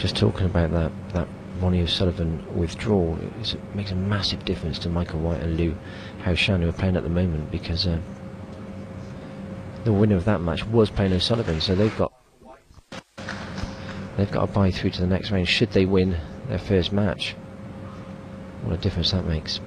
Just talking about that Ronnie O'Sullivan withdrawal, it makes a massive difference to Michael White and Liu Shaun, who are playing at the moment, because the winner of that match was playing O'Sullivan, so they've got to buy through to the next round should they win their first match. What a difference that makes.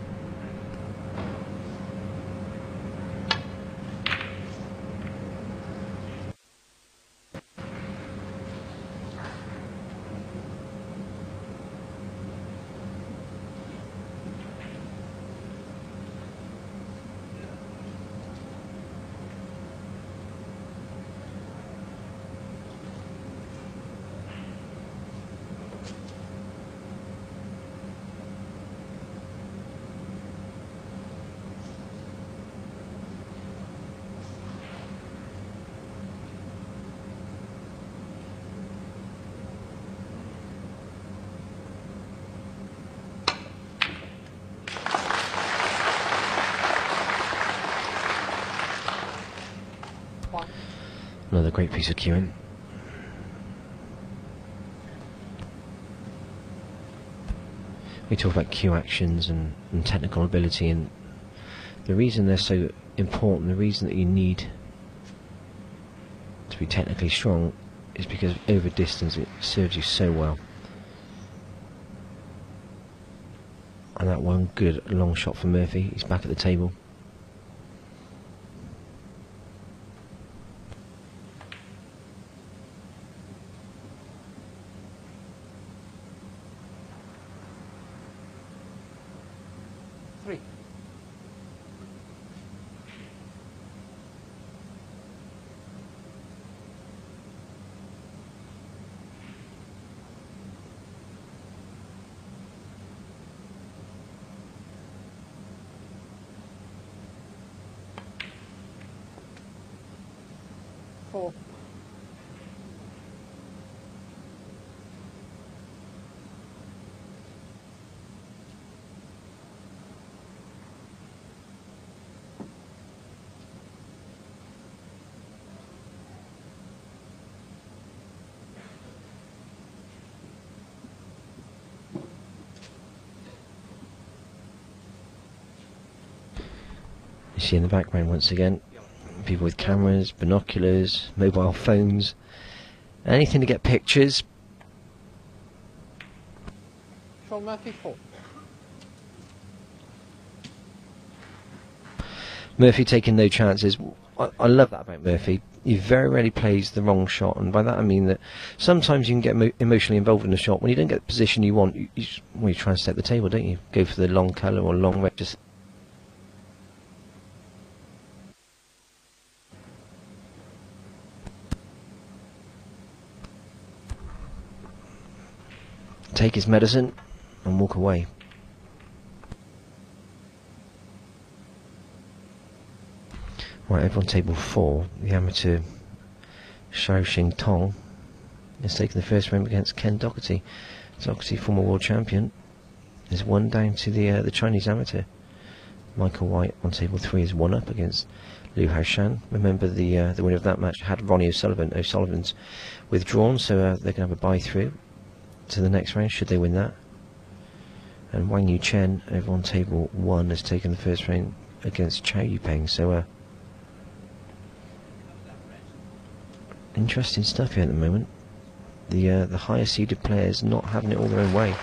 Another great piece of cueing. We talk about cue actions and technical ability, and the reason they're so important, the reason that you need to be technically strong, is because over distance it serves you so well. And that one good long shot for Murphy. He's back at the table. You see in the background once again people with cameras, binoculars, mobile phones, anything to get pictures. Shaun Murphy 4. Murphy taking no chances. I love that about Murphy. He very rarely plays the wrong shot, and by that I mean that sometimes you can get emotionally involved in the shot. When you don't get the position you want, you try and set the table, don't you? Go for the long colour or long red. Just take his medicine and walk away. Right, over on table 4, the amateur Xiao Tong is taking the first round against Ken Doherty. Doherty, former world champion, is 1 down to the Chinese amateur. Michael White on table 3 is 1 up against Liu Shaun. Remember, the winner of that match had Ronnie O'Sullivan. O'Sullivan's withdrawn, so they're going to have a buy through to the next round should they win that. And Wang Yu Chen over on table 1 has taken the first round against Chow Yupeng. So interesting stuff here at the moment. The higher seeded players not having it all their own way.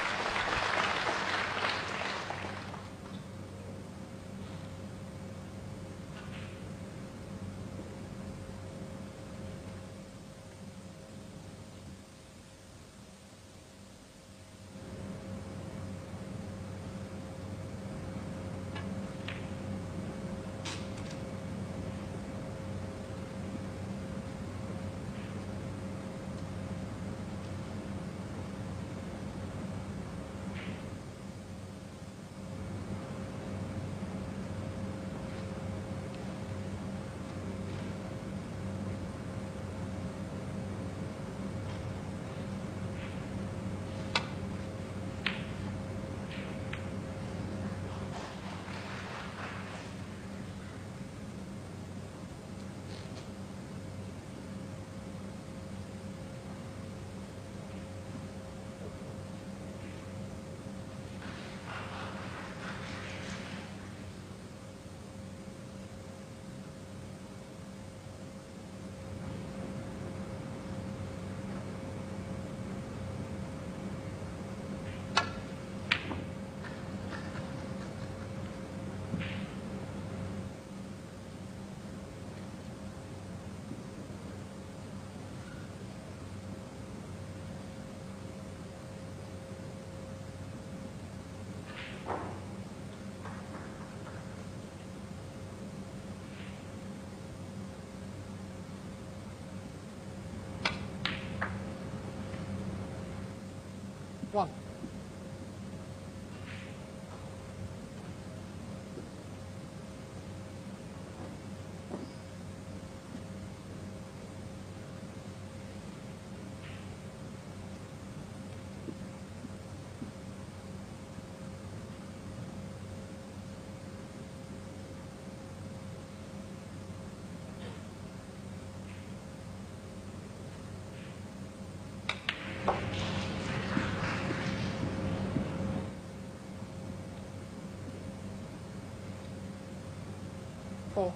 4.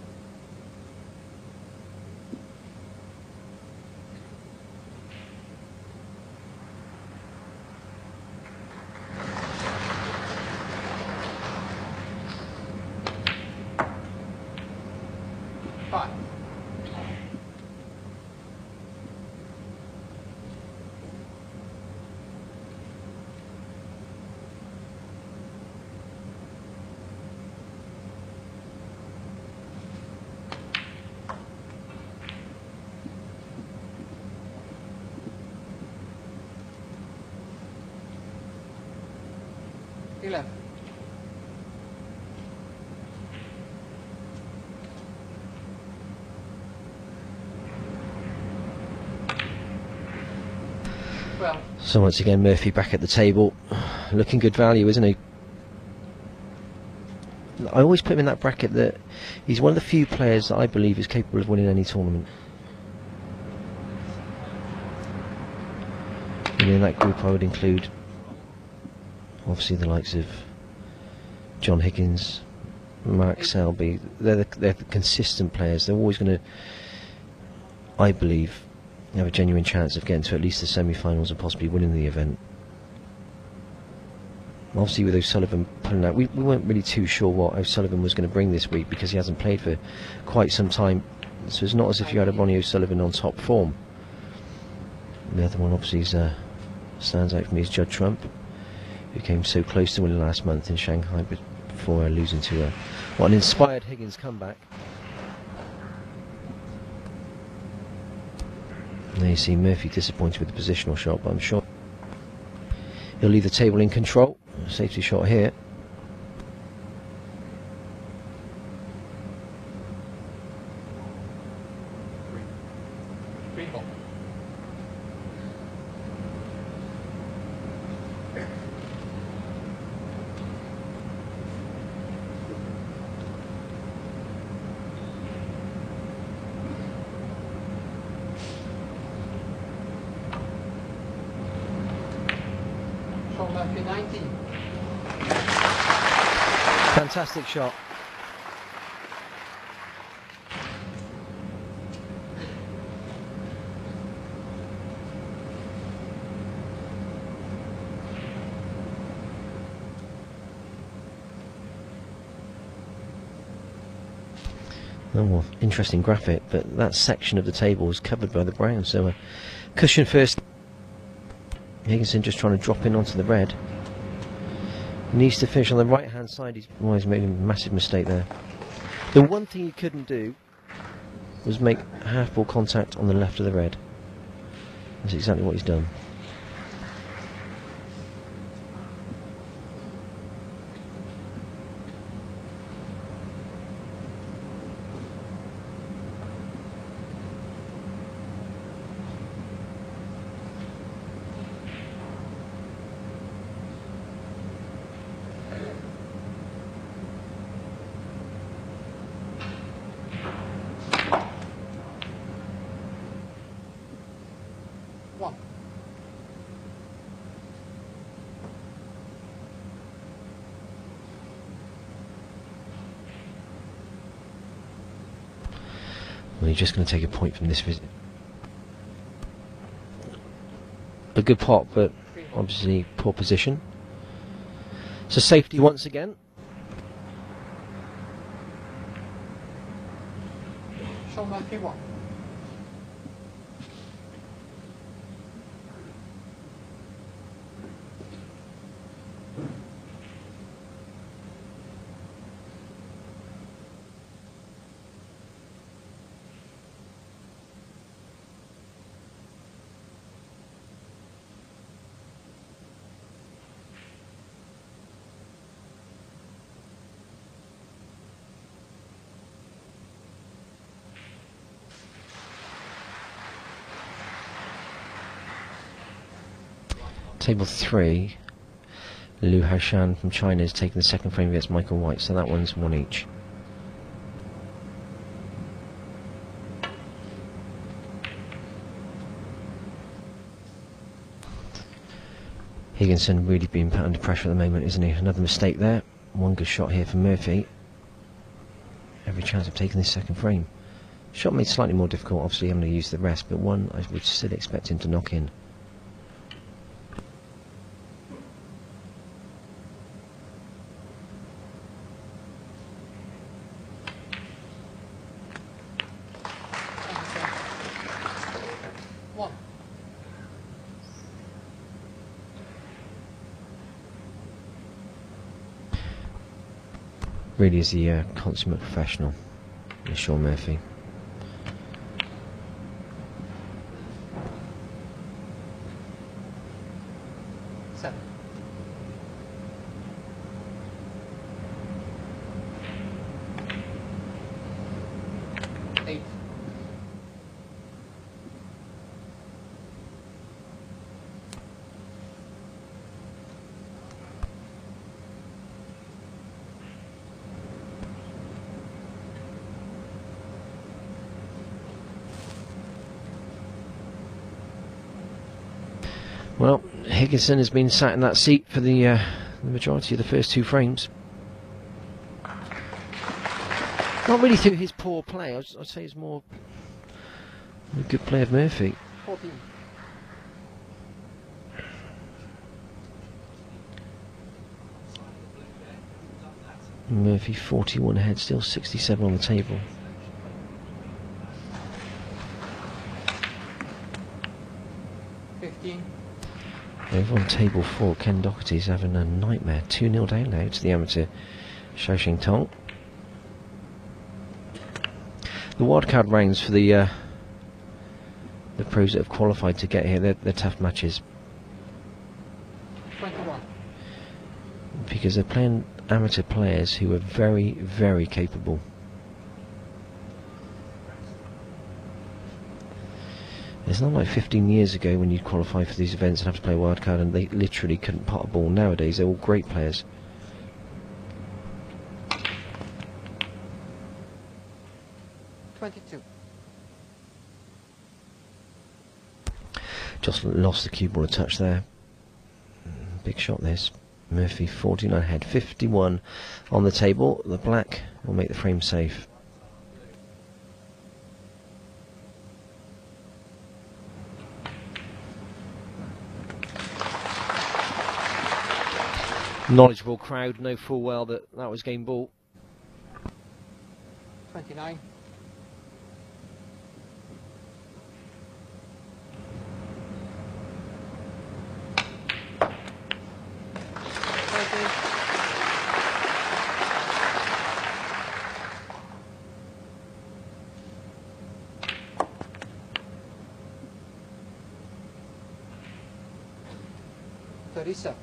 Five. Eleven. Well, So once again, Murphy back at the table, looking good value, isn't he? I always put him in that bracket that he's one of the few players that I believe is capable of winning any tournament. And in that group I would include obviously the likes of John Higgins, Mark Selby. They're the consistent players. They're always going to, I believe, have a genuine chance of getting to at least the semi-finals and possibly winning the event. Obviously with O'Sullivan pulling out, we weren't really too sure what O'Sullivan was going to bring this week because he hasn't played for quite some time, so it's not as if you had a Ronnie O'Sullivan on top form. The other one obviously stands out for me is Judd Trump, who came so close to winning last month in Shanghai before losing to an inspired Higgins comeback. And there you see Murphy disappointed with the positional shot, but I'm sure he'll leave the table in control. Safety shot here. Three ball. Shaun Murphy 19. Fantastic shot. Oh, well, interesting graphic, but that section of the table is covered by the brown, so cushion first. Higginson just trying to drop in onto the red. Needs to finish on the right hand side. He's made a massive mistake there. The one thing he couldn't do was make half ball contact on the left of the red. That's exactly what he's done. One. Well, you're just going to take a point from this visit. A good pot, but obviously poor position. So safety once again. Shaun Murphy 1. Table 3, Liu Haoshan from China is taking the second frame against Michael White, so that one's one each. Higginson really being put under pressure at the moment, isn't he? Another mistake there. One good shot here for Murphy. every chance of taking this second frame. Shot made slightly more difficult, obviously having to use the rest, but one I would still expect him to knock in. One. Really is the consummate professional, Shaun Murphy. Seven. Eight. Well, Higginson has been sat in that seat for the majority of the first two frames. Not really through his poor play, I'd say it's more a good play of Murphy. 14. Murphy 41 ahead, still 67 on the table. Over on table 4, Ken Doherty's having a nightmare. 2-0 down now to the amateur Shaun. The wildcard rounds for the pros that have qualified to get here, they're tough matches. 21. Because they're playing amateur players who are very, very capable. It's not like 15 years ago when you'd qualify for these events and have to play a wildcard and they literally couldn't pot a ball. Nowadays they're all great players. Just lost the cue ball a touch there. Big shot this. Murphy 49 ahead, 51 on the table. The black will make the frame safe. Knowledgeable crowd know full well that that was game ball. 29. Thirty-seven.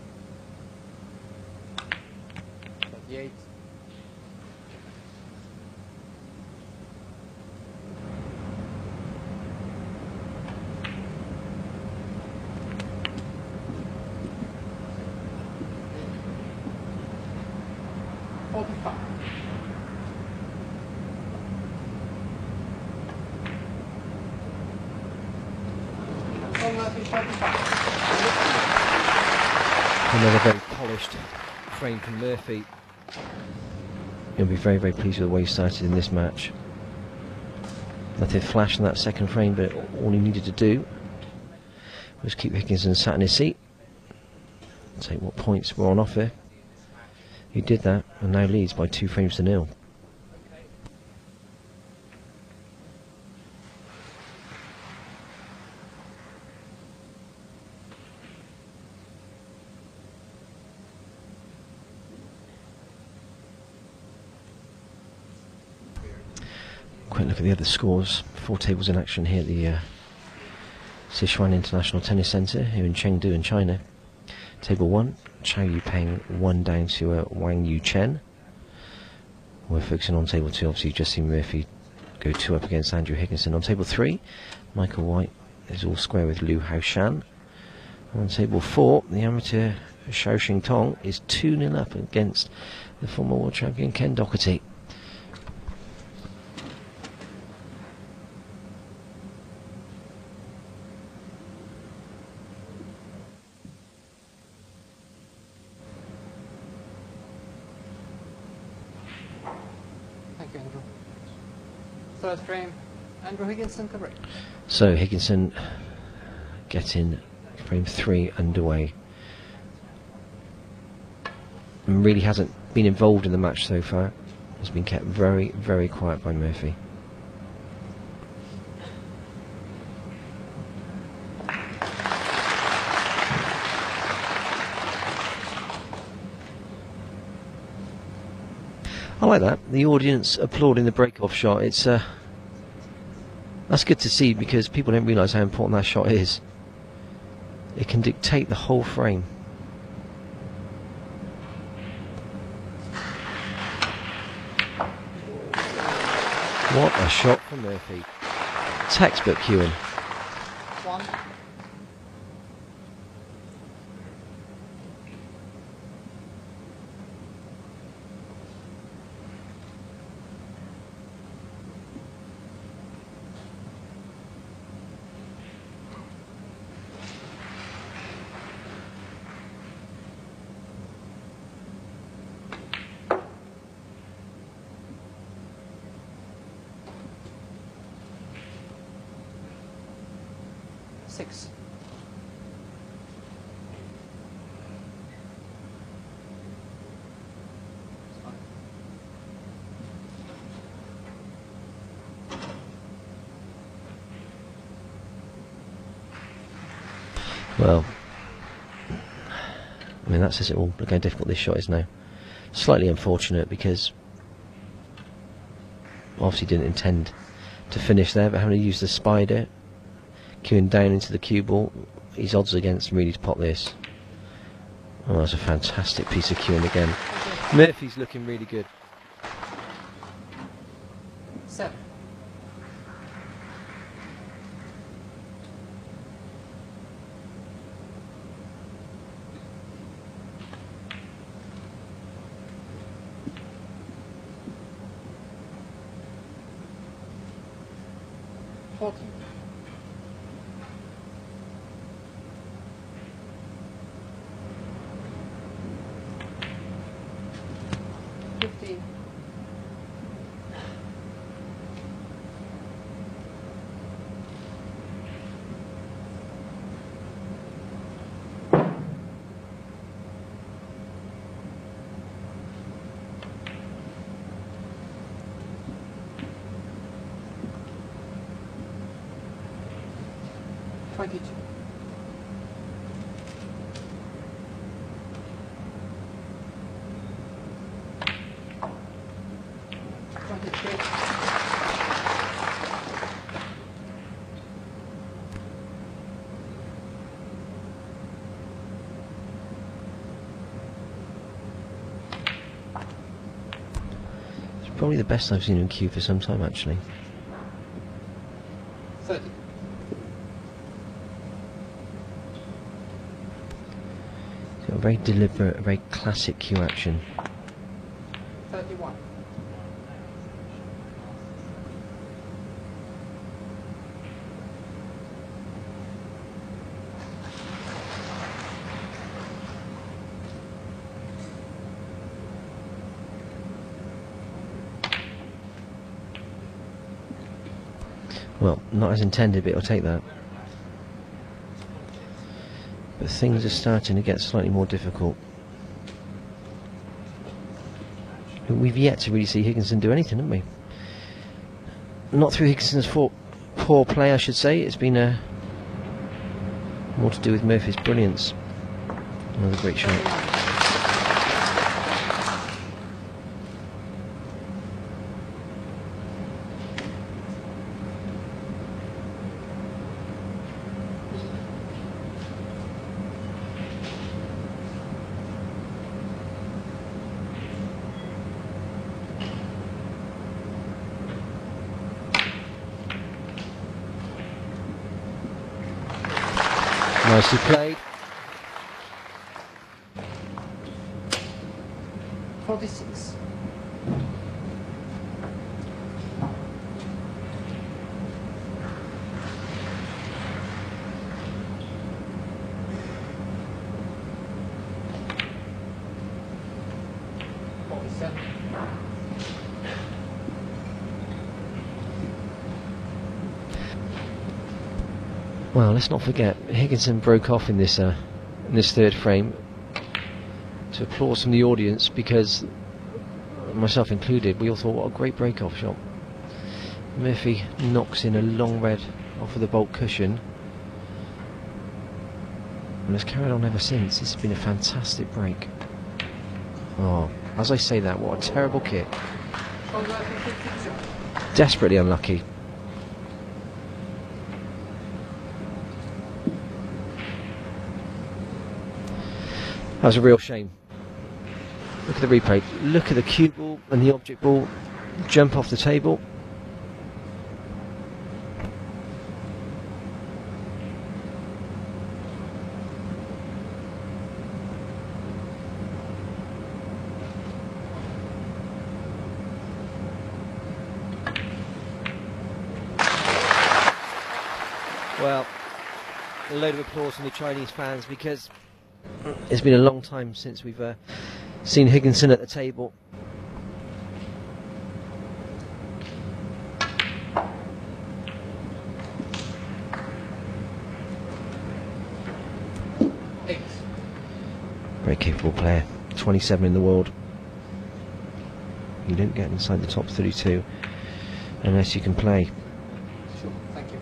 38. 45. Another very polished frame from Murphy. He'll be very, very pleased with the way he started in this match. Nothing flash in that second frame, but all he needed to do was keep Higginson sat in his seat, take what points were on offer. He did that and now leads by 2 frames to 0. Quick look at the other scores. 4 tables in action here at the Sichuan International Tennis Centre here in Chengdu in China. Table 1, Chao Yupeng 1 down to Wang Yuchen. We're focusing on table 2, obviously you've just seen Murphy go 2 up against Andrew Higginson. On table 3, Michael White is all square with Liu Haoshan. On table 4, the amateur Shaoxing is 2-0 up against the former world champion Ken Doherty. Thank you, Andrew. third frame. Andrew Higginson correct. So Higginson getting frame 3 underway. And really hasn't been involved in the match so far. Has been kept very, very quiet by Murphy. I like that. The audience applauding the break-off shot. It's that's good to see, because people don't realise how important that shot is. It can dictate the whole frame. What a shot from Murphy. Textbook cueing. 1. Six. Well, I mean, that says it all. Look how difficult this shot is now. Slightly unfortunate, because obviously didn't intend to finish there, but having to use the spider, cueing down into the cue ball, his odds against really to pop this. Oh, that's a fantastic piece of cueing again. Murphy's looking really good. 7. Fourteen. 15. 22. 23. 'Probably the best I've seen him cue for some time, actually. 30. He's got a very deliberate, a very classic cue action. 31. Well, not as intended, but it'll take that. But things are starting to get slightly more difficult. We've yet to really see Higginson do anything, haven't we? Not through Higginson's poor play, I should say. It's been more to do with Murphy's brilliance. Another great shot. Nicely played. 46. 47. Well, let's not forget, Higginson broke off in this third frame to applause from the audience, because, myself included, we all thought, what a great break-off shot. Murphy knocks in a long red off of the bolt cushion, and has carried on ever since. This has been a fantastic break. Oh, as I say that, what a terrible kick. Desperately unlucky. That was a real shame. Look at the replay. Look at the cue ball and the object ball jump off the table. Well, a load of applause from the Chinese fans, because it's been a long time since we've seen Higginson at the table. Very capable player, 27 in the world. You don't get inside the top 32 unless you can play. Sure, thank you.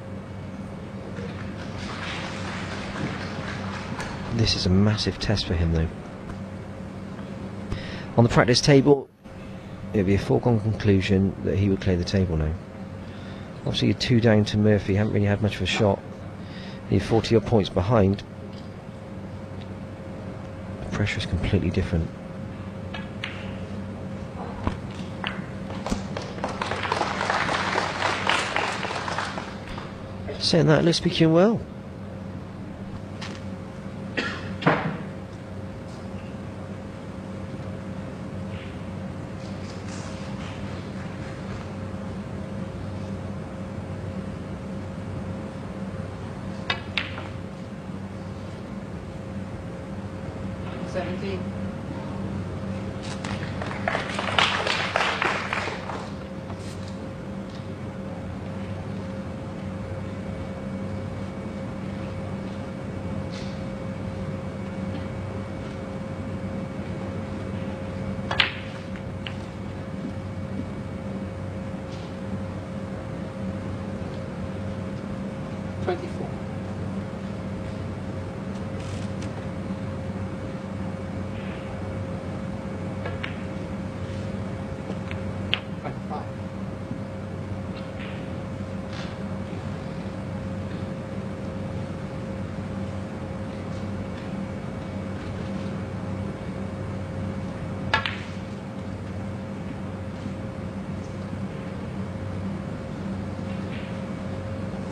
This is a massive test for him, though. On the practice table, it would be a foregone conclusion that he would clear the table now. Obviously, you're 2 down to Murphy, haven't really had much of a shot. You're 40 odd points behind. The pressure is completely different. Saying that, let's speak him well.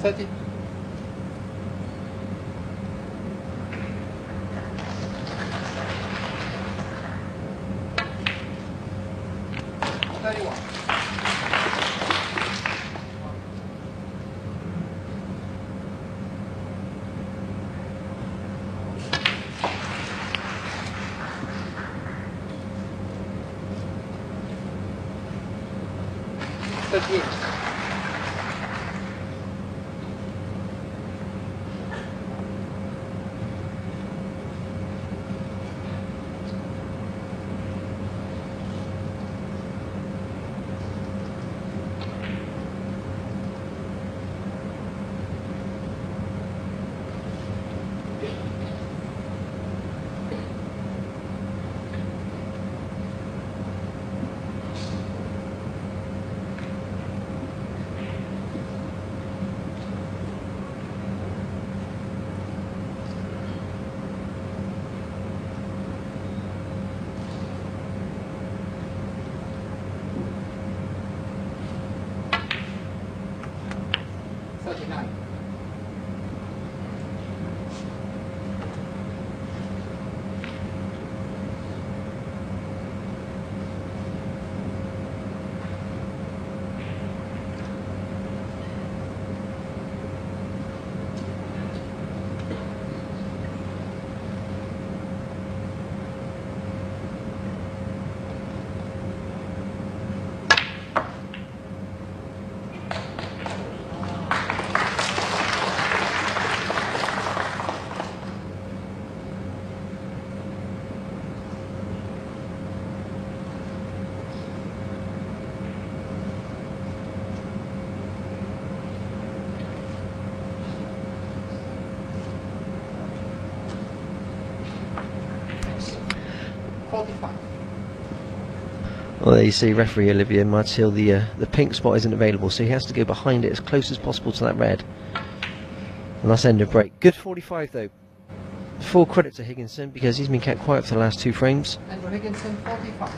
Thirty. 31. 45. Well, there you see referee Olivier Martil, the pink spot isn't available, so he has to go behind it as close as possible to that red. And that's end of break. Good 45 though. Full credit to Higginson because he's been kept quiet for the last 2 frames. Andrew Higginson, 45.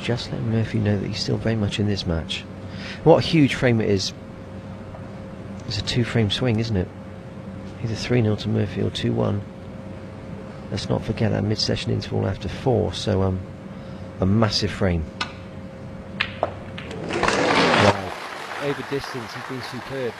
Just letting Murphy know that he's still very much in this match. What a huge frame it is. It's a 2-frame swing, isn't it? Either 3-0 to Murphy or 2-1. Let's not forget that mid-session interval after 4, so a massive frame. Wow. Over distance, he's been superb.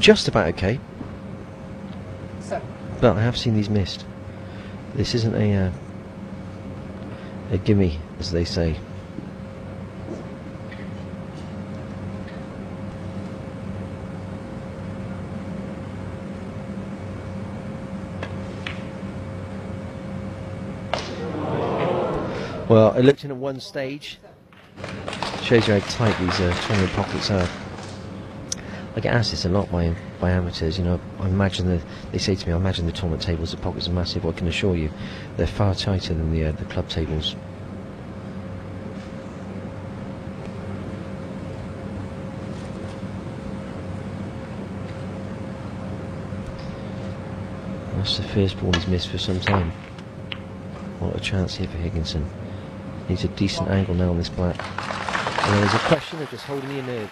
Just about okay, 7. but I have seen these missed. This isn't a gimme, as they say. Well, I looked in at one stage. Shows you how tight these tournament pockets are. I get asked this a lot by amateurs. You know, I imagine they say to me, "I imagine the tournament tables, the pockets are massive." Well, I can assure you, they're far tighter than the club tables. That's the first ball he's missed for some time. What a chance here for Higginson. Needs a decent angle now on this black. And there's a question of just holding your nerve.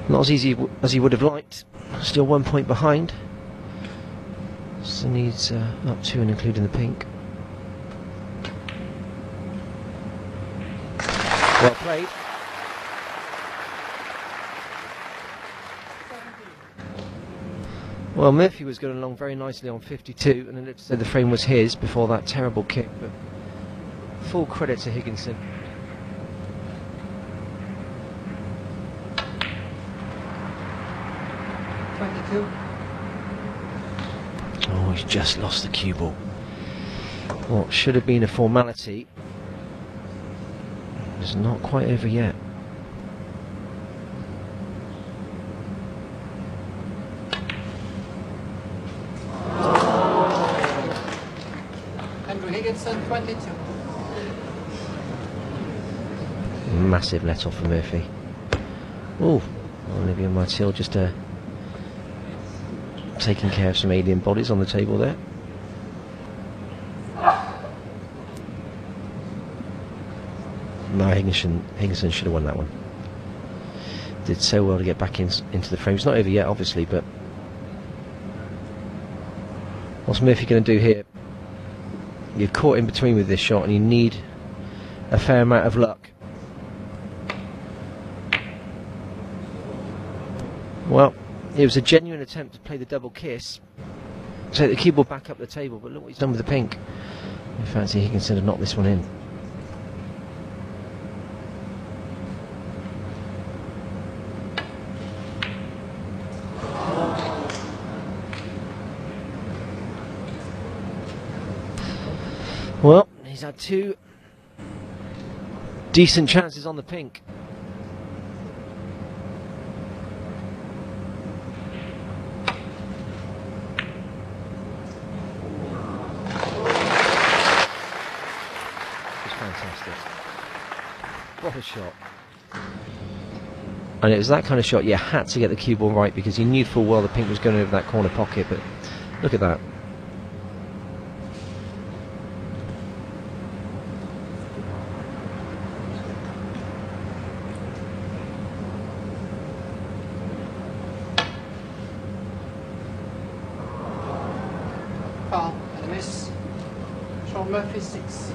Not as easy as he would have liked. Still 1 point behind. So needs up 2 and including the pink. Well played. Well, Murphy was going along very nicely on 52, and it looked as though the frame was his before that terrible kick. But full credit to Higginson. Oh, he's just lost the cue ball. What should have been a formality is not quite over yet. Andrew Higginson, 22. Massive let off for Murphy. Oh, Olivier Martil just taking care of some alien bodies on the table there. No, Higginson should have won that one. Did so well to get back into the frame. It's not over yet, obviously, but what's Murphy going to do here? You're caught in between with this shot and you need a fair amount of luck. Well, it was a genuine attempt to play the double kiss, take the cue ball back up the table, but look what he's done with the pink. I fancy Higginson had knocked this one in. Well, he's had two decent chances on the pink. Fantastic. What a shot. And it was that kind of shot you had to get the cue ball right, because you knew full well the pink was going over that corner pocket, but look at that. Foul and a miss. Shaun Murphy 6.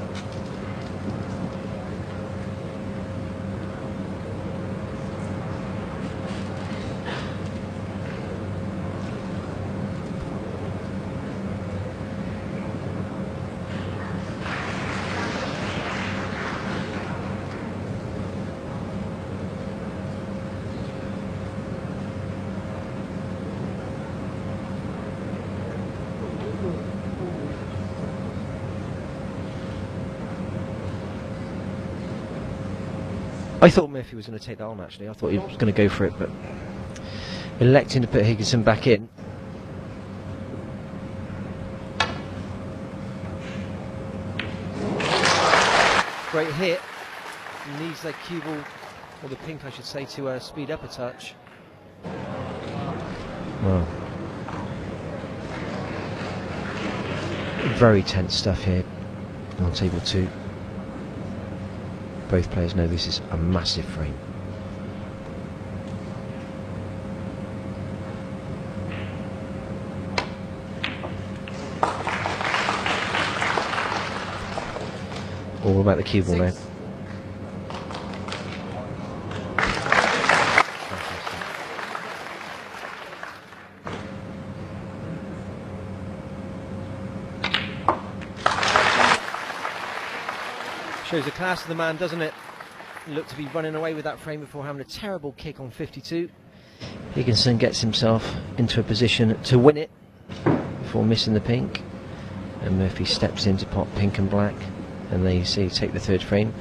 I thought Murphy was going to take that on, actually. I thought he was going to go for it, but electing to put Higginson back in. Great hit. He needs that cue ball, or the pink I should say, to speed up a touch. Well, very tense stuff here on table 2. Both players know this is a massive frame. All about the cue ball now. Shows the class of the man, doesn't it? He looked to be running away with that frame before having a terrible kick on 52. Higginson gets himself into a position to win it before missing the pink. And Murphy steps in to pot pink and black. And there you see, take the third frame.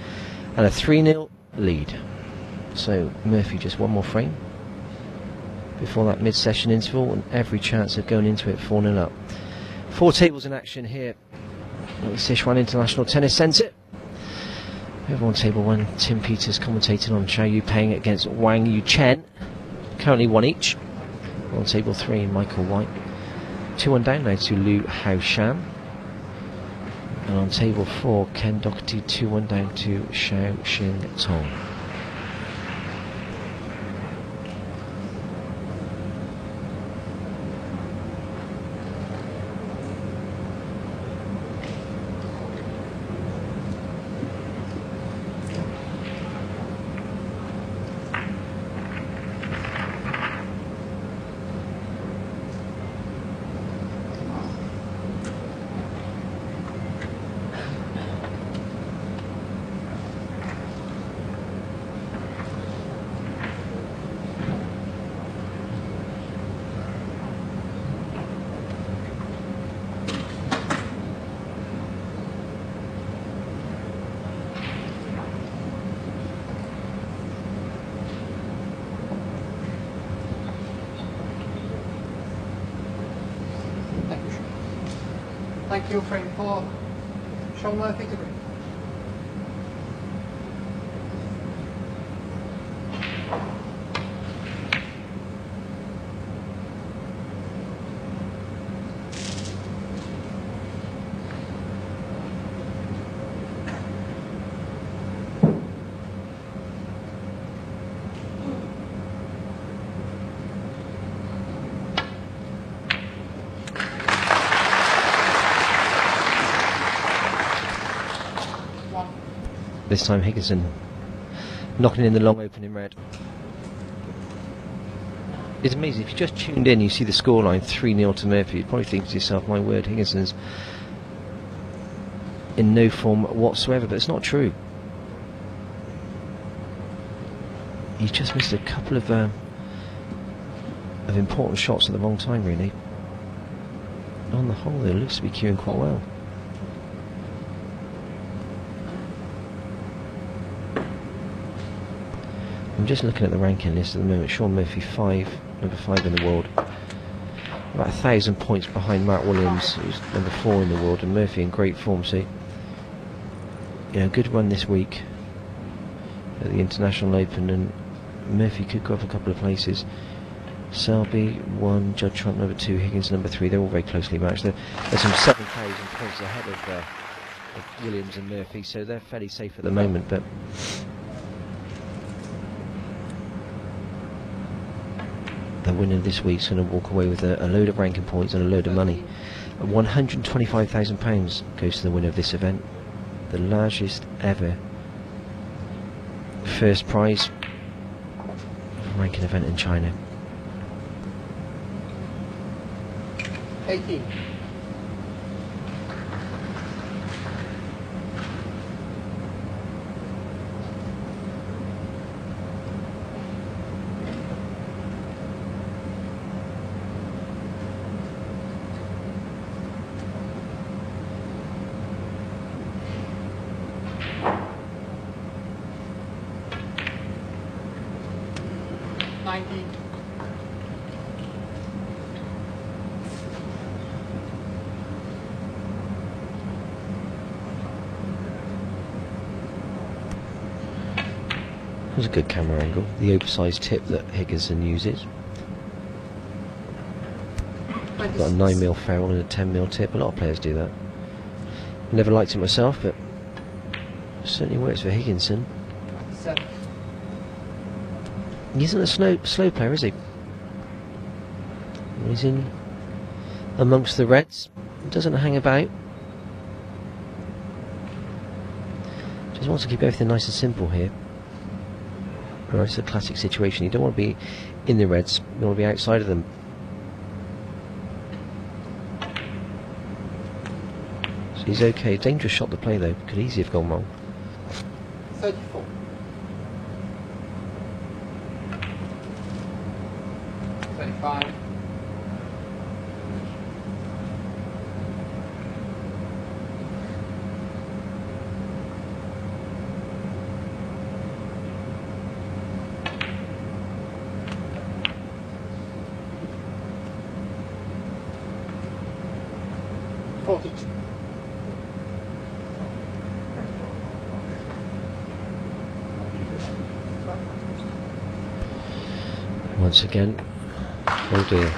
And a 3-0 lead. So Murphy just one more frame before that mid-session interval, and every chance of going into it 4-0 up. 4 tables in action here at the Sichuan International Tennis Centre. Over on table 1, Tim Peters commentating on Chao Yu Peng against Wang Yu Chen. Currently 1 each. On table 3, Michael White. 2-1 down now to Liu Hao Shan. And on table 4, Ken Doherty 2-1 down to Xiao Xing Tong. Thank you, frame 4. Shaun Murphy to green. This time Higginson knocking in the long opening red. It's amazing, if you just tuned in, you see the scoreline 3-0 to Murphy, you'd probably think to yourself, my word, Higginson's in no form whatsoever, but it's not true. He's just missed a couple of important shots at the wrong time, really. On the whole, though, looks to be cueing quite well. I'm just looking at the ranking list at the moment. Shaun Murphy, number 5 in the world. About 1,000 points behind Matt Williams, who's number 4 in the world, and Murphy in great form. So, you know, good run this week at the International Open, and Murphy could go up a couple of places. Selby 1, Judd Trump number 2, Higgins number 3. They're all very closely matched. There's some 7,000 points ahead of Williams and Murphy, so they're fairly safe at the moment. But the winner this week's going to walk away with a load of ranking points and a load of money. £125,000 goes to the winner of this event, the largest ever first prize of a ranking event in China. 18. That was a good camera angle. The oversized tip that Higginson uses. Got a 9mm ferrule and a 10mm tip. A lot of players do that. Never liked it myself, but it certainly works for Higginson. 7. He isn't a slow player, is he? He's in amongst the reds. Doesn't hang about. Just wants to keep everything nice and simple here. Right, it's a classic situation. You don't want to be in the reds, you want to be outside of them. So he's okay. Dangerous shot to play though, could easily have gone wrong. 34. 35. 42. Once again, oh dear.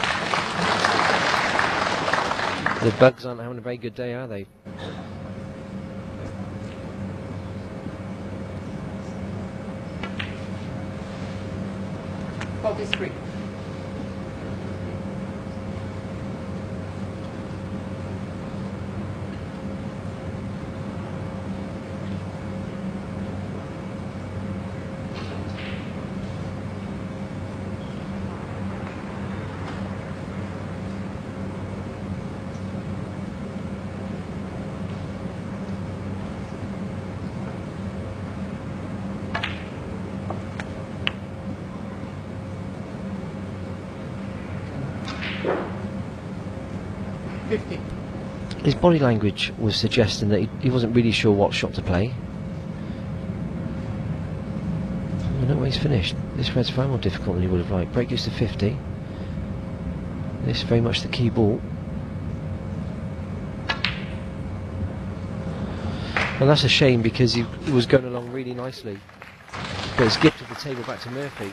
The bugs aren't having a very good day, are they? $43. 50. His body language was suggesting that he wasn't really sure what shot to play. I don't know where he's finished. This red's far more difficult than he would have liked. Break goes to 50. This is very much the key ball. And that's a shame because he was going along really nicely. But it's gifted the table back to Murphy.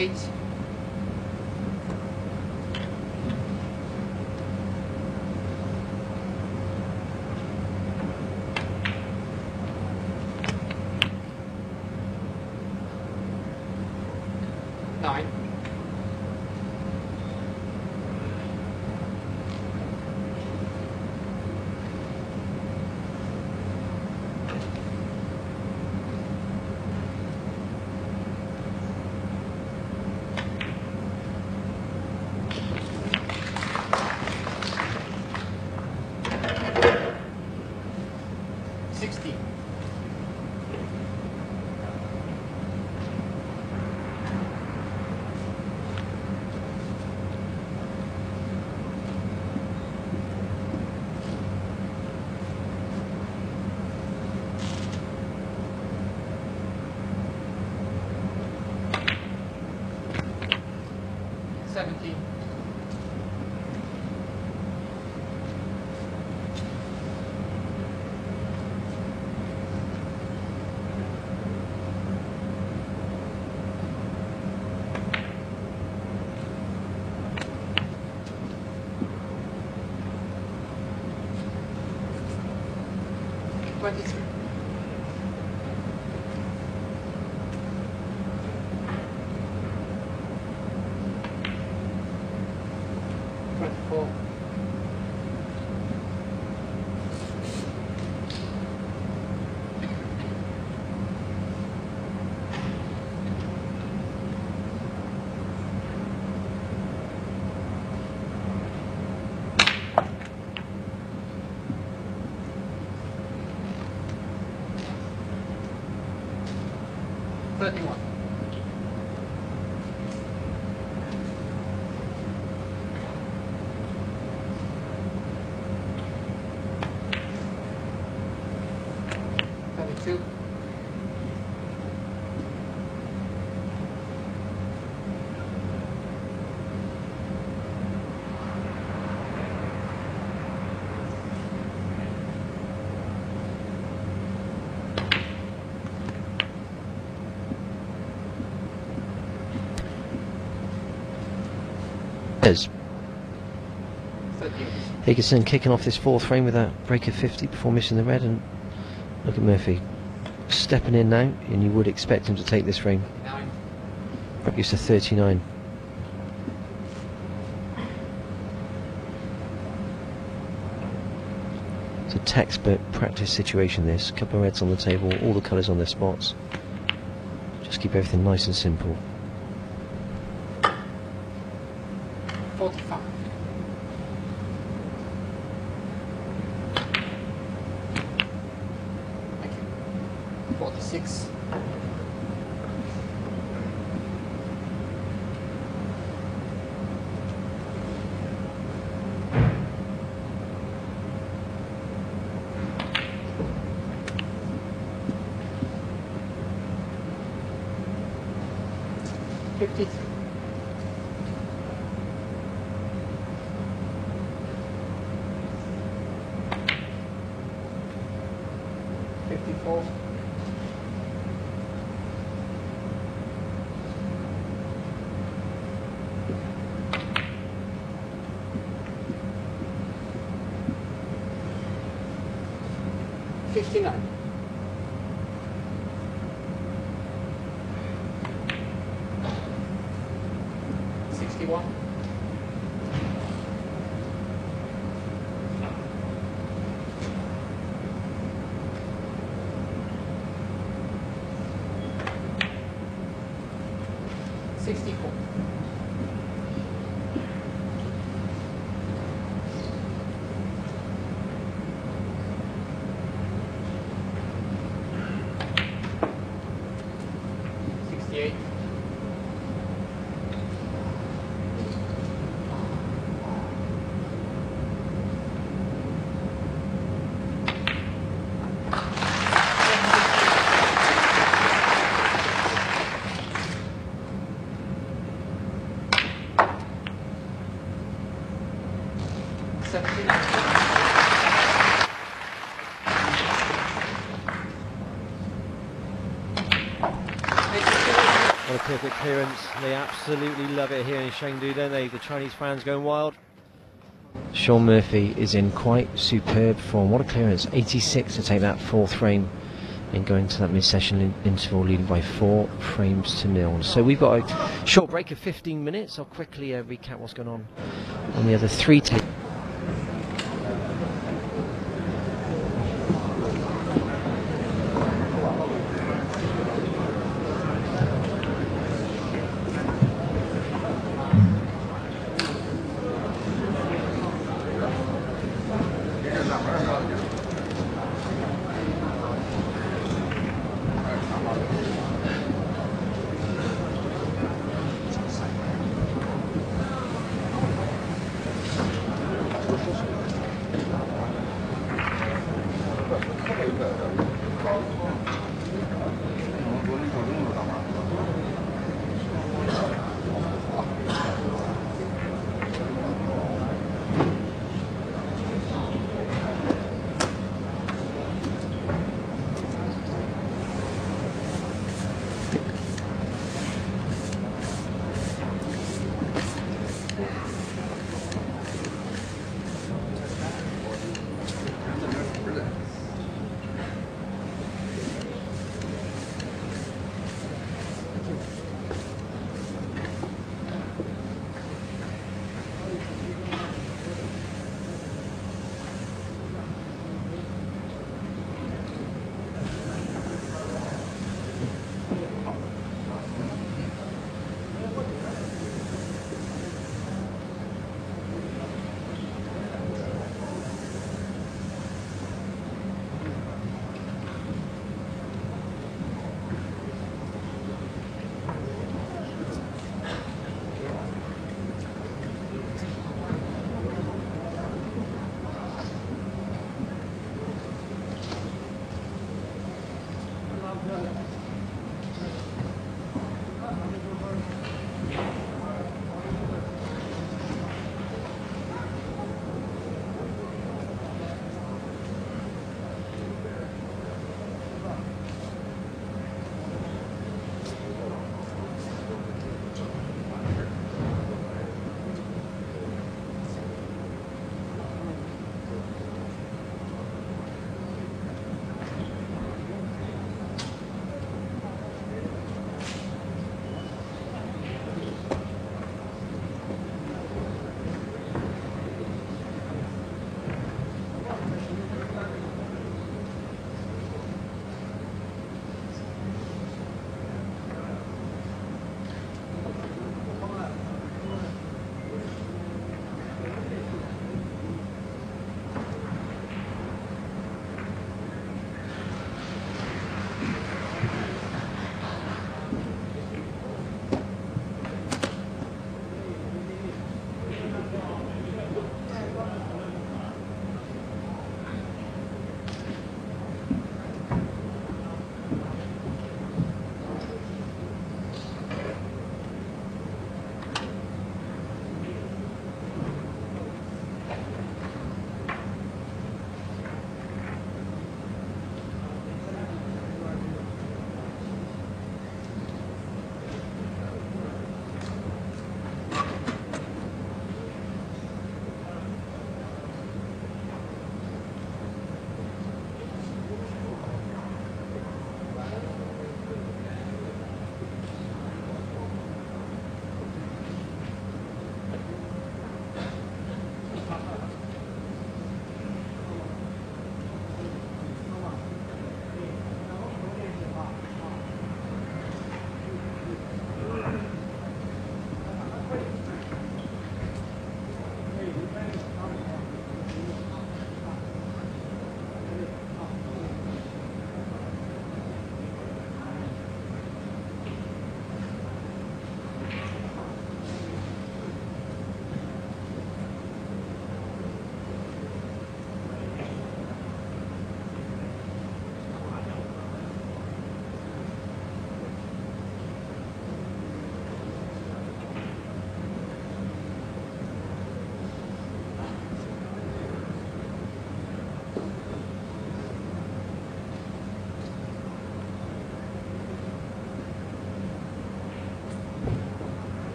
8. Nine. Higginson kicking off this fourth frame with that break of 50 before missing the red, and look at Murphy stepping in now, and you would expect him to take this frame. Used to 39. It's a textbook practice situation this. Couple of reds on the table, all the colours on their spots. Just keep everything nice and simple. 45. Thank you. 46. 53. 54. 59. 61. 64. 68. 79. What a perfect clearance. They absolutely love it here in Chengdu, don't they? The Chinese fans going wild. Shaun Murphy is in quite superb form. What a clearance. 86 to take that 4th frame and going to that mid-session interval, leading by 4 frames to 0. So we've got a short break of 15 minutes. I'll quickly recap what's going on the other 3 tables.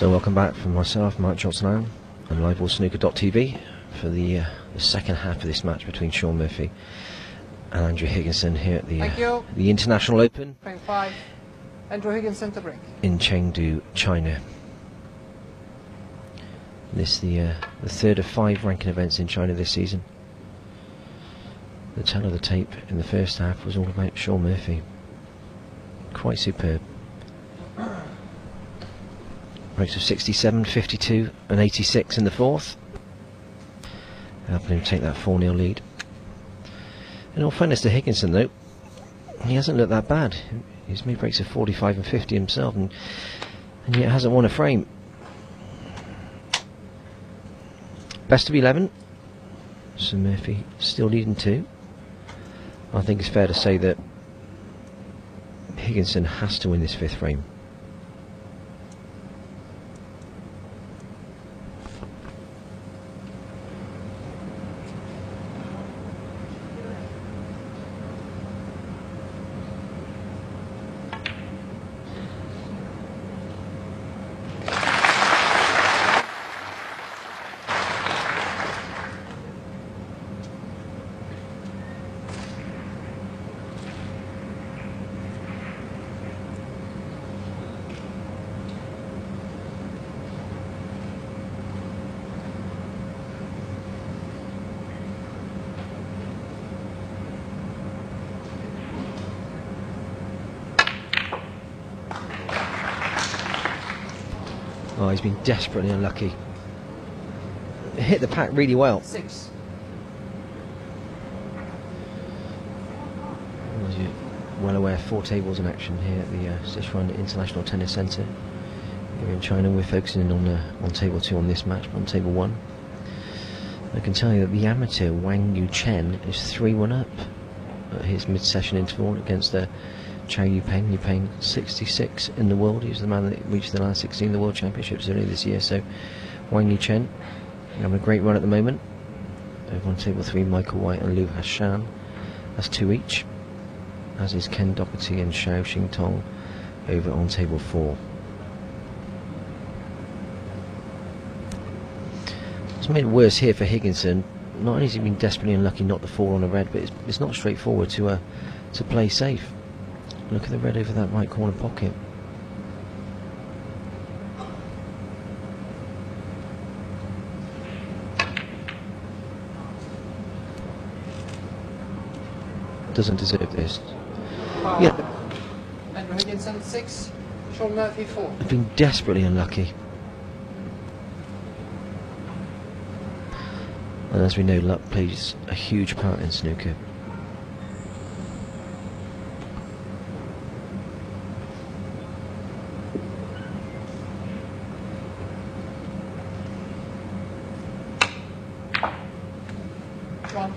So welcome back from myself, Mike Johnson, and liveballsnooker.tv for the second half of this match between Shaun Murphy and Andrew Higginson here at the International Open. Frame 5, Andrew Higginson to break. In Chengdu, China. This the third of 5 ranking events in China this season. The tell of the tape in the first half was all about Shaun Murphy. Quite superb. Breaks of 67, 52 and 86 in the fourth, helping him take that 4-0 lead. In all fairness to Higginson though, he hasn't looked that bad. He's made breaks of 45 and 50 himself, and yet hasn't won a frame. Best of 11, so Murphy still leading 2. I think it's fair to say that Higginson has to win this 5th frame. Oh, he's been desperately unlucky. Hit the pack really well. 6. As you're well aware, 4 tables in action here at the Sichuan International Tennis Centre here in China. We're focusing on table 2 on this match, but on table 1, I can tell you that the amateur Wang Yuchen is 3-1 up at his mid-session interval against Chow Yupeng. Yupeng 66 in the world. He was the man that reached the last 16 of the World Championships earlier this year. So Wang Yuchen having a great run at the moment. Over on table 3, Michael White and Liu Hashan. That's 2 each. As is Ken Doherty and Xiao Xingtong over on table 4. What's made it worse here for Higginson, not only has he been desperately unlucky not to fall on a red, but it's not straightforward to play safe. Look at the red over that right corner pocket. Doesn't deserve this. Yeah. Andrew Higginson 6, Shaun Murphy 4. I've been desperately unlucky. And as we know, luck plays a huge part in snooker. One.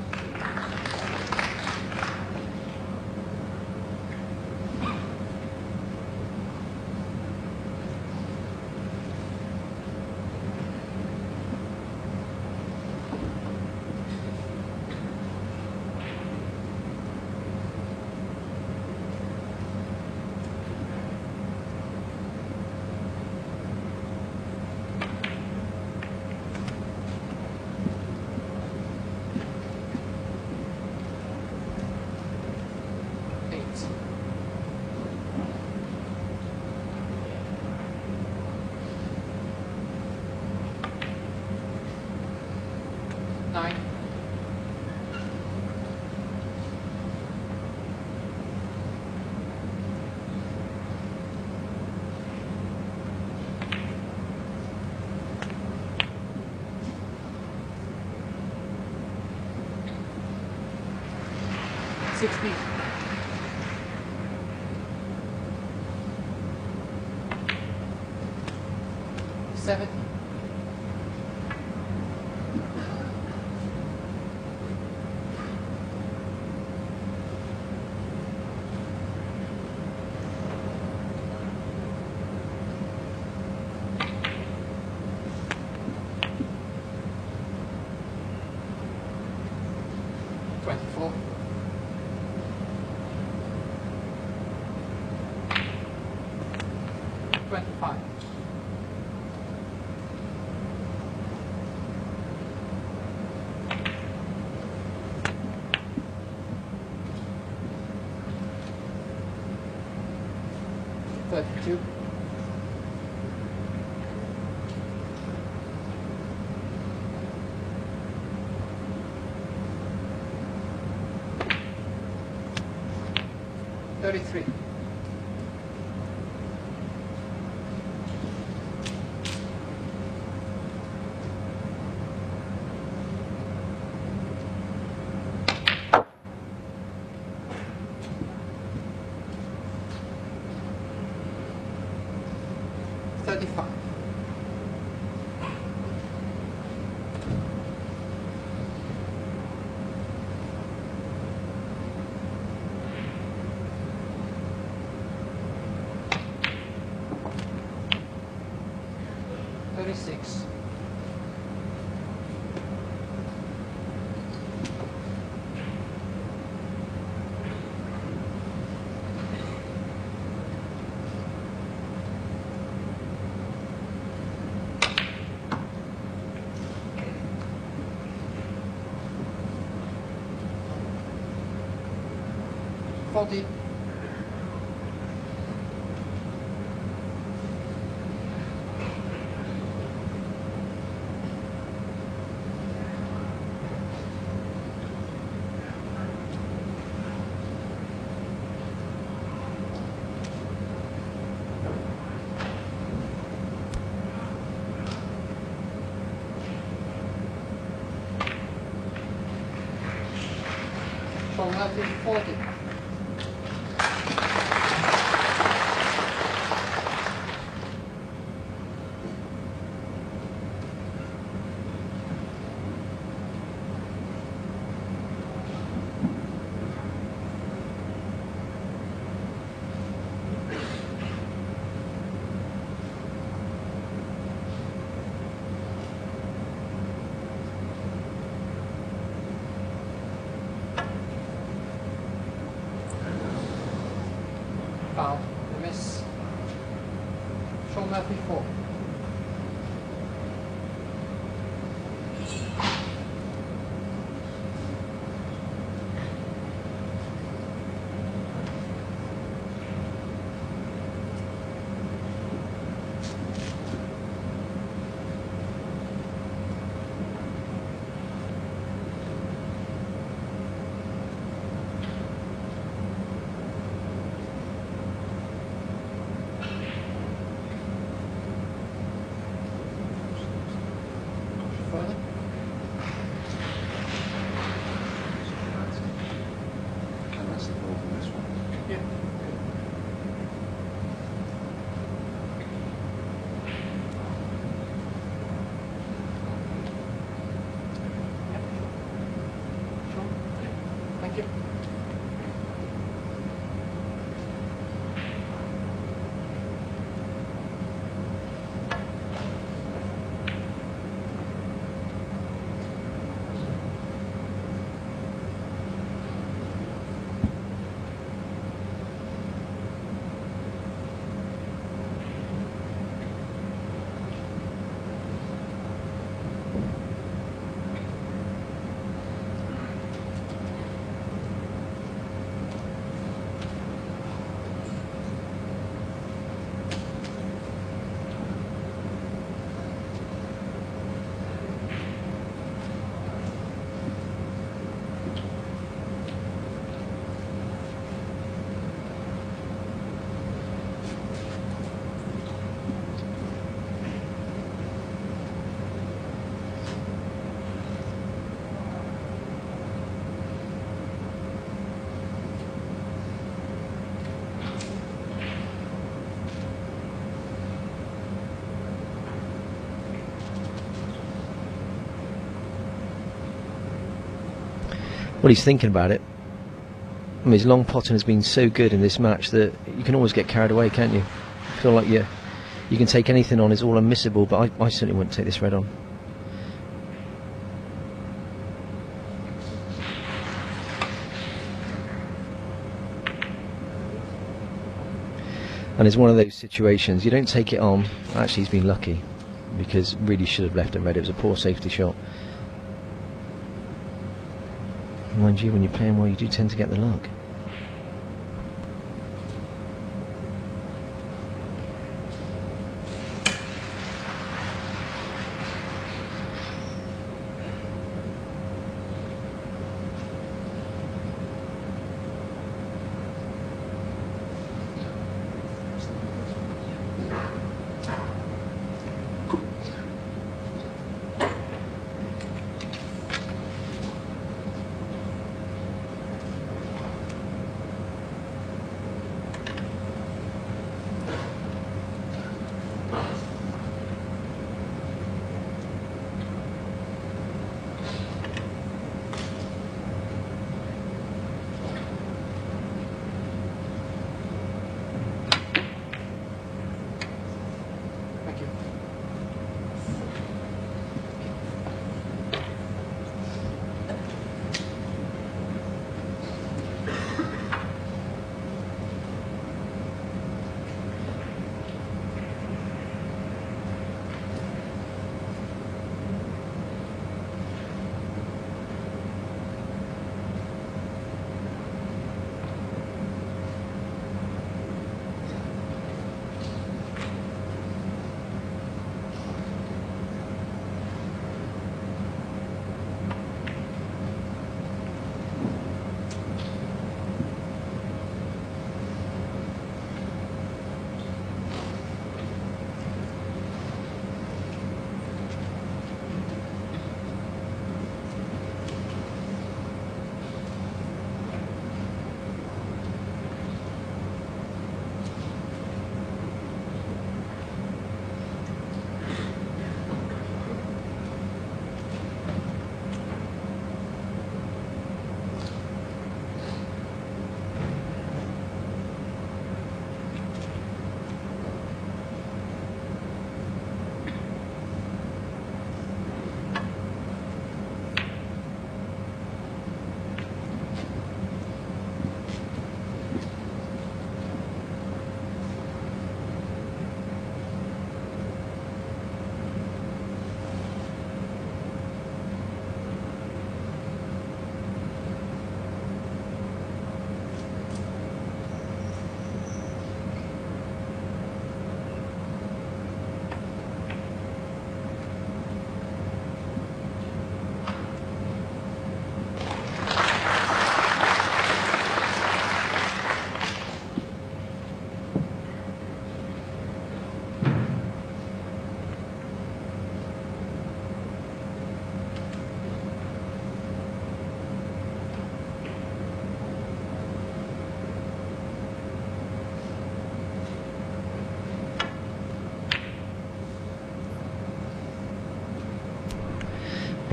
Nine. $60. 70. 24. 25. 32. $33. 35. $36. 40. Shaun left is 40. Foul, the miss. Shaun Murphy 4. Further. And that's the ball from this one. Yeah. Sure. Thank you. Well, he's thinking about it. I mean, his long potting has been so good in this match that you can always get carried away, can't you? I feel like you can take anything on, it's all unmissable, but I certainly wouldn't take this red on. And it's one of those situations, you don't take it on. Actually, he's been lucky, because really should have left it red. It was a poor safety shot. Mind you, when you're playing well, you do tend to get the luck.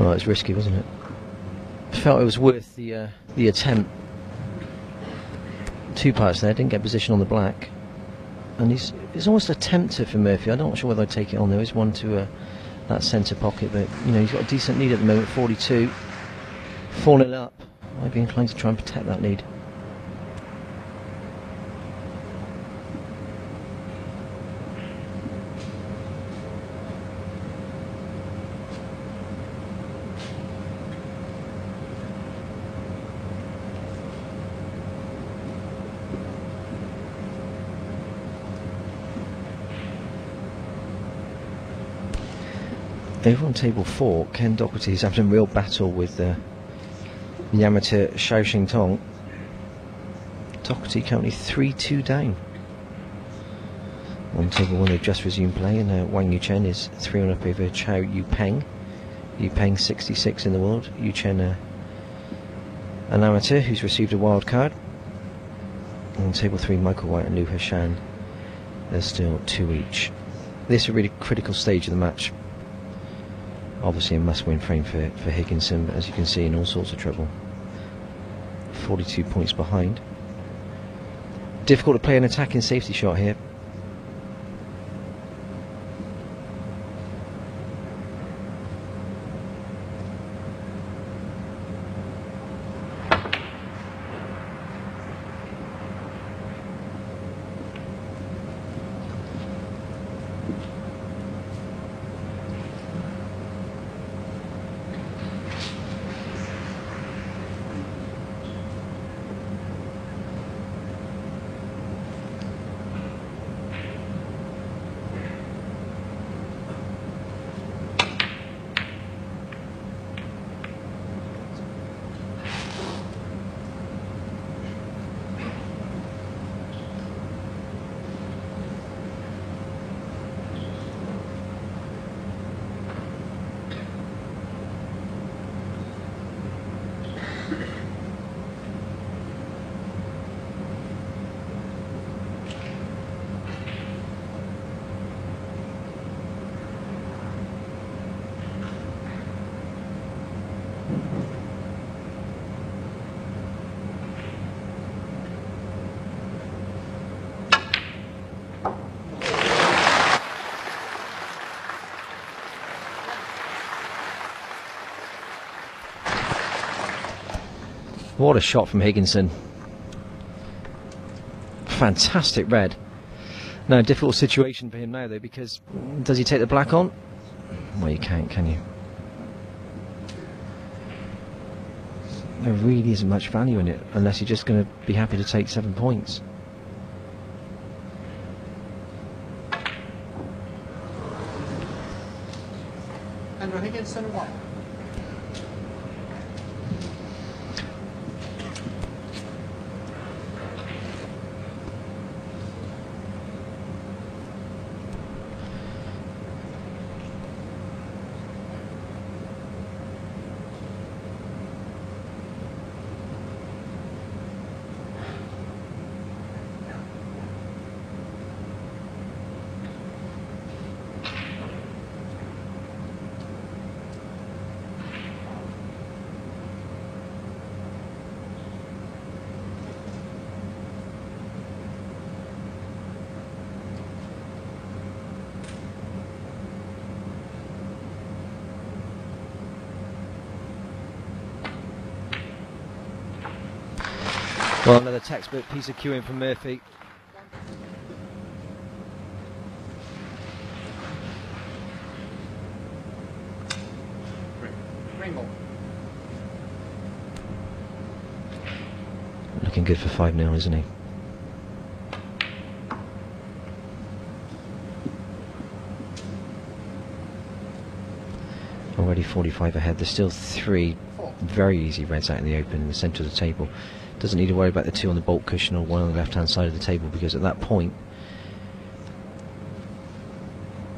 Well, it's risky, wasn't it? Felt it was worth the attempt. 2 putts there, didn't get position on the black. And it's almost a tempter for Murphy. I'm not sure whether I'd take it on. There is one to that centre pocket, but you know, he's got a decent lead at the moment, 42. 4-0 up. I'd be inclined to try and protect that lead. Over on table 4, Ken Doherty is having a real battle with the amateur Shaun. Doherty currently 3-2 down. On table 1 they've just resumed play, and Wang Yuchen is 3-1 up over Chow Yupeng. Yupeng 66 in the world. Yuchen an amateur who's received a wild card. On table 3 Michael White and Liu Heshan, there's still 2 each. This is a really critical stage of the match. Obviously a must-win frame for Higginson, but as you can see, in all sorts of trouble. 42 points behind. Difficult to play an attacking safety shot here. What a shot from Higginson. Fantastic red. Now, a difficult situation for him now, though, because does he take the black on? Well, you can't, can you? There really isn't much value in it, unless you're just going to be happy to take 7 points. Andrew Higginson, 1. Well, another textbook piece of cueing from Murphy. Green ball. Looking good for 5-0, isn't he? Already 45 ahead. There's still 3 very easy reds out in the open in the centre of the table. Doesn't need to worry about the 2 on the bolt cushion or 1 on the left hand side of the table, because at that point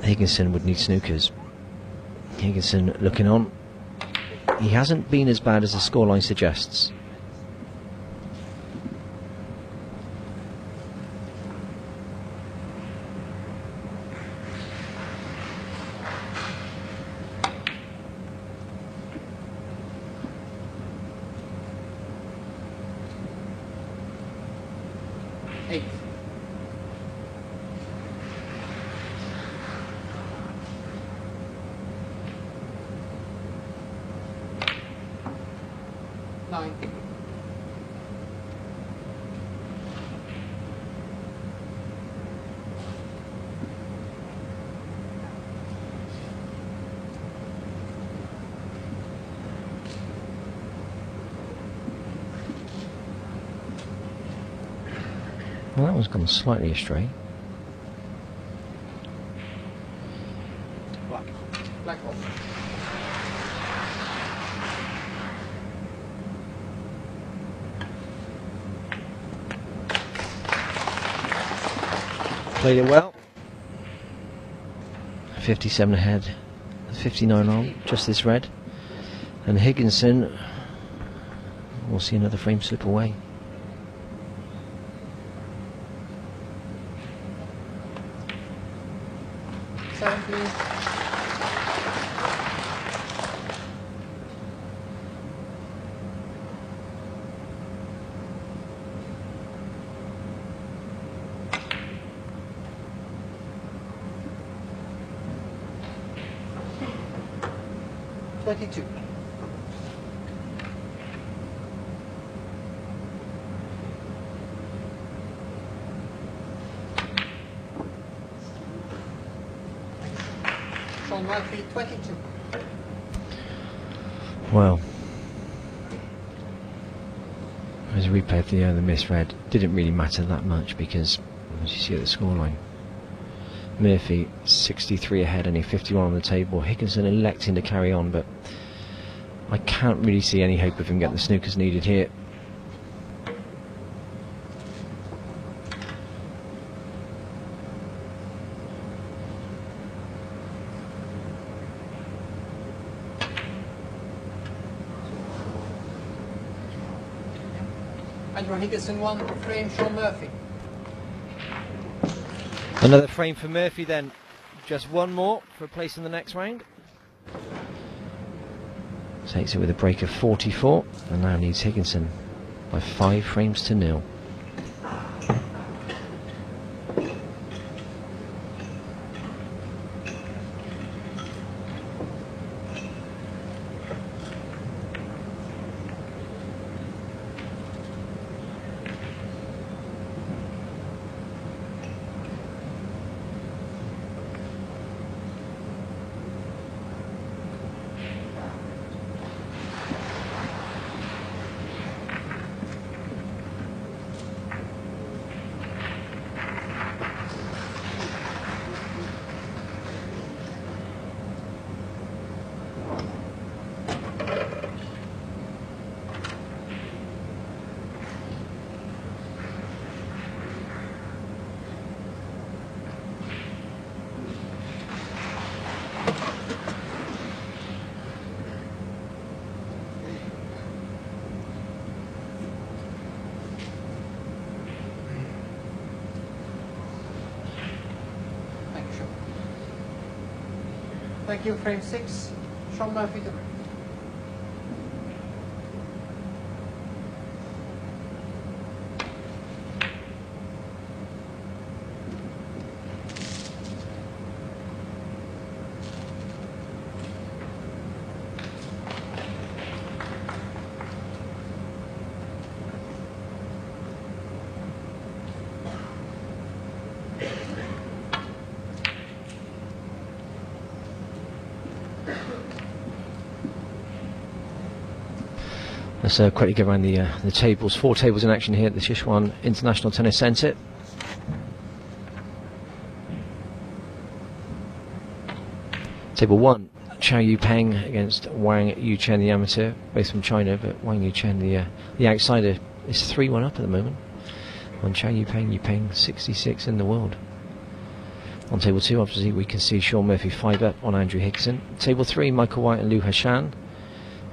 Higginson would need snookers. Higginson looking on. He hasn't been as bad as the scoreline suggests. 9. Well, that one's gone slightly astray. Black. Black off. Played it well. 57 ahead, 59 on, just this red. And Higginson will see another frame slip away. Please. $22. Shaun Murphy, 22. Well, as a replay of the misread, didn't really matter that much because, as you see at the scoreline, Murphy 63 ahead, only 51 on the table. Higginson electing to carry on, but I can't really see any hope of him getting the snookers needed here. Andrew Higginson 1 frame, Shaun Murphy. Another frame for Murphy then. Just one more for a place in the next round. Takes it with a break of 44 and now leads Higginson by 5 frames to 0. Thank you, frame 6, Shaun Murphy to break. Let's quickly go around the tables. 4 tables in action here at the Sichuan International Tennis Centre. Table 1, Chao Yupeng against Wang Yuchen, the amateur, both from China, but Wang Yuchen, the outsider, is 3-1 up at the moment on Chao Yupeng. Yupeng 66 in the world. On table 2, obviously, we can see Shaun Murphy 5 up on Andrew Higginson. Table 3, Michael White and Liu Hashan,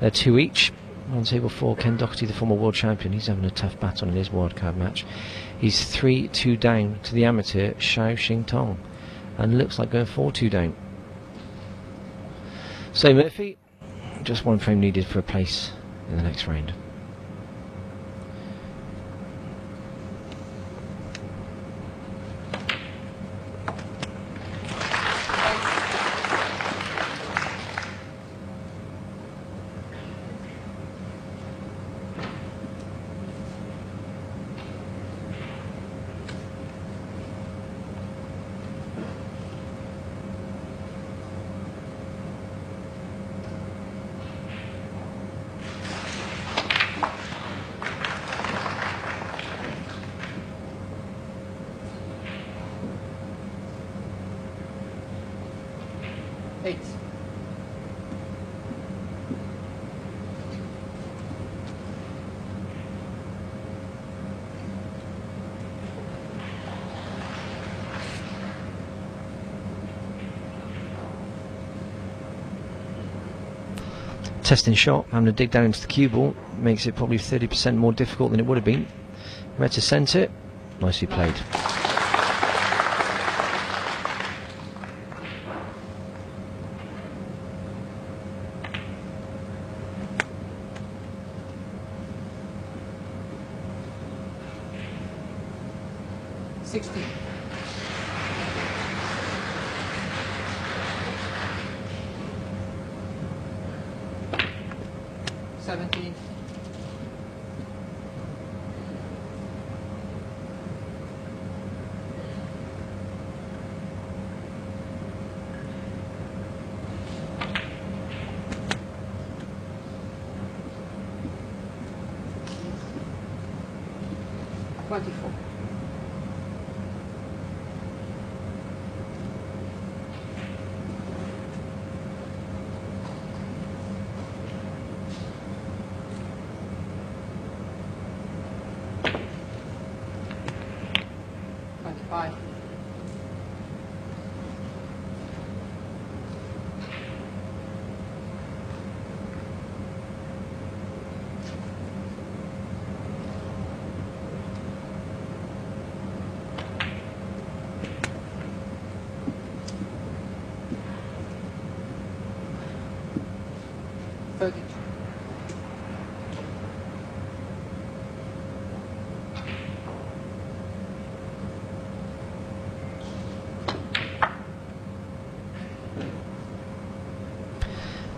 they're 2 each. On table 4, Ken Doherty, the former world champion, he's having a tough battle in his wildcard match. He's 3-2 down to the amateur Xiao Xingtong, and looks like going 4-2 down. So Murphy, just 1 frame needed for a place in the next round. 8. Testing shot, having to dig down into the cue ball makes it probably 30% more difficult than it would have been. Red to centre, nicely played.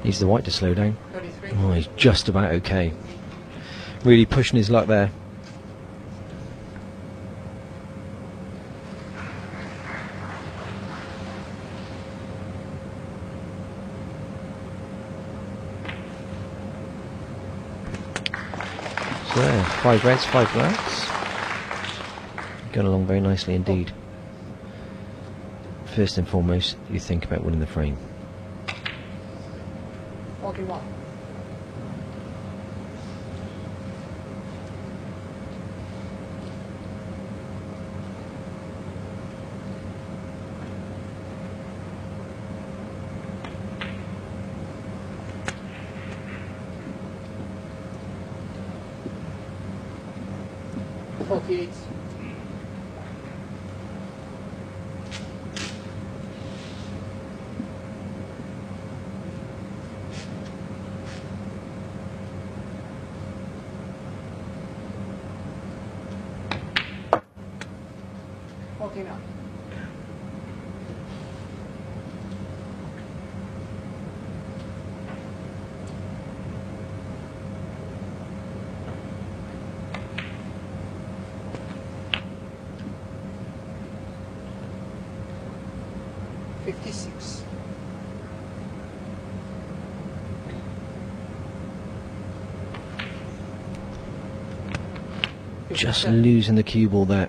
Needs the white to slow down. 33. Oh, he's just about okay. Really pushing his luck there. So there, 5 reds, 5 blacks. Going along very nicely indeed. First and foremost, you think about winning the frame. 41. Just losing the cue ball there.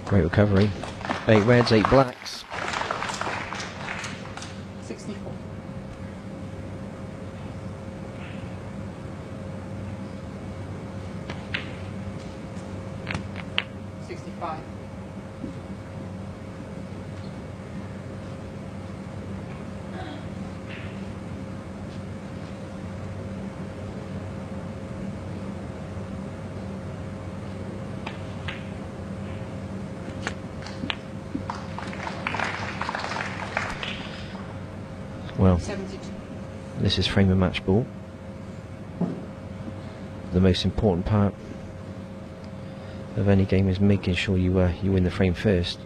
Great recovery. 8 reds, 8 blacks. 64. Well, 72. This is frame and match ball. The most important part of any game is making sure you win the frame first.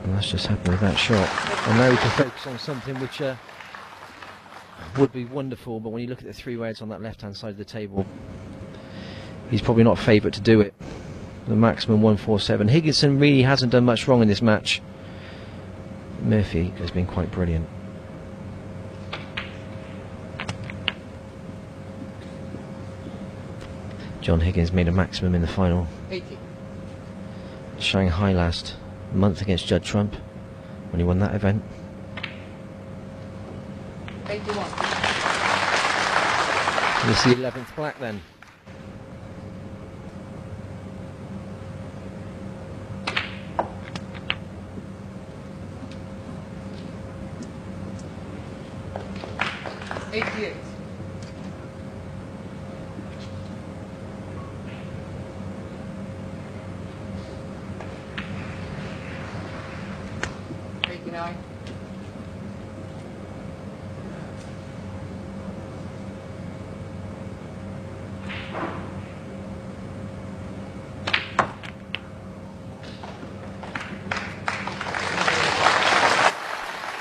And that's just happened with that shot. And now we can focus on something which would be wonderful, but when you look at the 3 reds on that left hand side of the table, he's probably not favourite to do it. The maximum 147. Higginson really hasn't done much wrong in this match. Murphy has been quite brilliant. John Higgins made a maximum in the final. 80. Shanghai last month against Judd Trump when he won that event. 81. This is the 11th black then. $88. $89.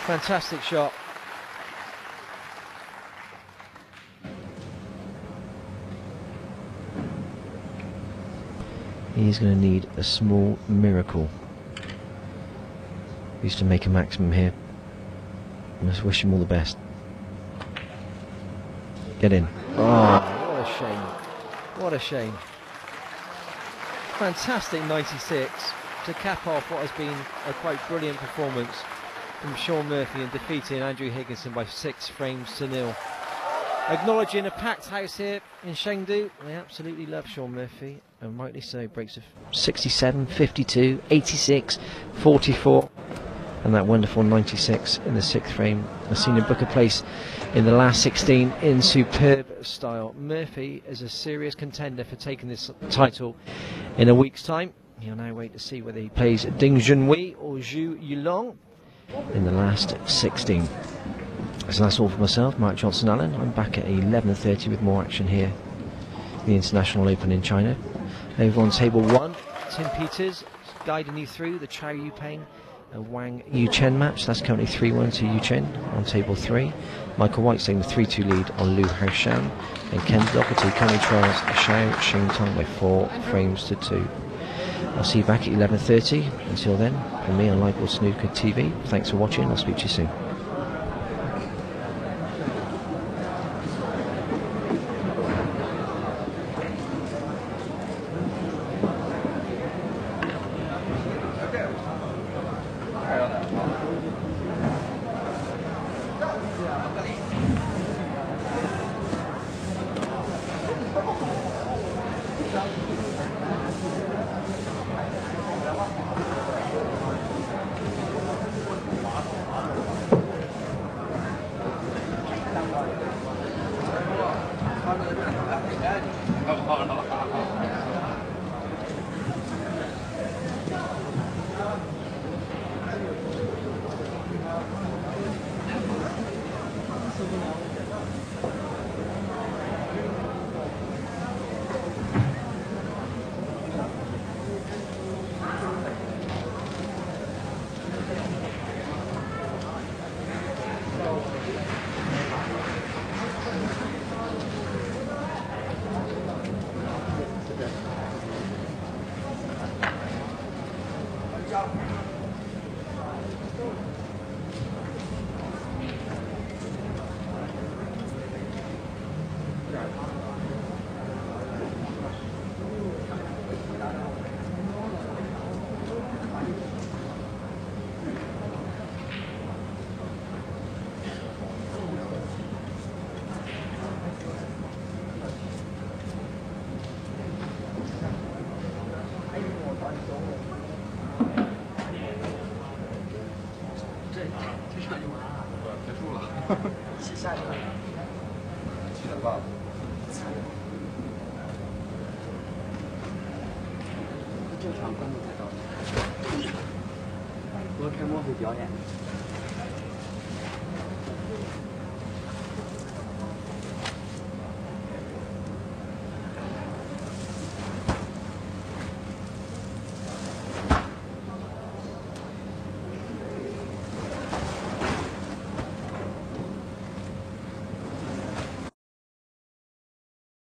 Fantastic shot. He's going to need a small miracle. He used to make a maximum here. Let's wish him all the best. Get in. Oh, what a shame. What a shame. Fantastic 96 to cap off what has been a quite brilliant performance from Shaun Murphy in defeating Andrew Higginson by 6 frames to 0. Acknowledging a packed house here in Chengdu. They absolutely love Shaun Murphy, and rightly so. Breaks of 67, 52, 86, 44, and that wonderful 96 in the 6th frame. I've seen him book a place in the last 16 in superb style. Murphy is a serious contender for taking this title in a week's time. He'll now wait to see whether he plays Ding Junhui or Zhu Yulong in the last 16. So that's all for myself, Mark Johnson Allen. I'm back at 11:30 with more action here, the International Open in China. Over on table 1, Tim Peters guiding you through the Chow Yupeng Wang Yuchen match. That's currently 3-1 to Yuchen. On table 3, Michael White taking the 3-2 lead on Liu Haoshan, and Ken Doherty currently trails Xiao Xingtong by 4 frames to 2. I'll see you back at 11:30. Until then, from me on Liveboard Snooker TV, thanks for watching. I'll speak to you soon.我开幕会表演。